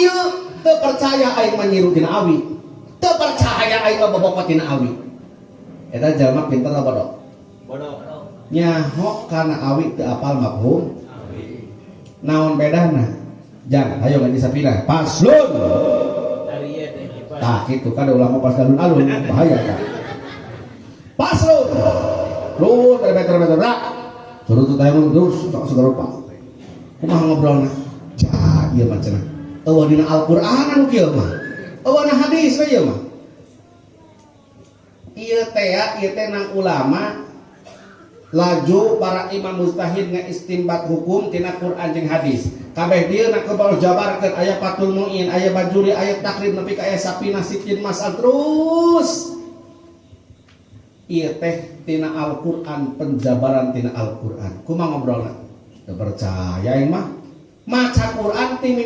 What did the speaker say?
ieu teu percaya aing menyiru tina awi, teu percaya aing bobok tina awi. Eta jalma pinter apa bodoh? Bodoh. Nyaho kana awi teu apal mafhum. Naon bedana? Jang, ayo ngaji sapina. Paslun. Tah kitu kada ulama pas alun-alun bahaya kan. Paslun. Lu meter-meter rak. Suruh tu tayang terus segala rupa. Kumaha ngobrolna? Cah, ieu mah cenah. Eueuh dina Al-Qur'an anu kieu mah. Eueuh na hadis we ieu mah. Ieu teh nang ulama laju para imam mujtahid ngaistinbat hukum tina Quran jeung hadis. Kabeh dieu nak kebaru jabarkeun aya Fathul Muin, aya Bajuri, aya Takrib nepi ka aya Sapina Sikin Masal terus. Ieu teh tina Al-Qur'an, penjabaran tina Al-Qur'an. Kumaha ngobrolna? Teu percaya aing mah. Maca Quran ti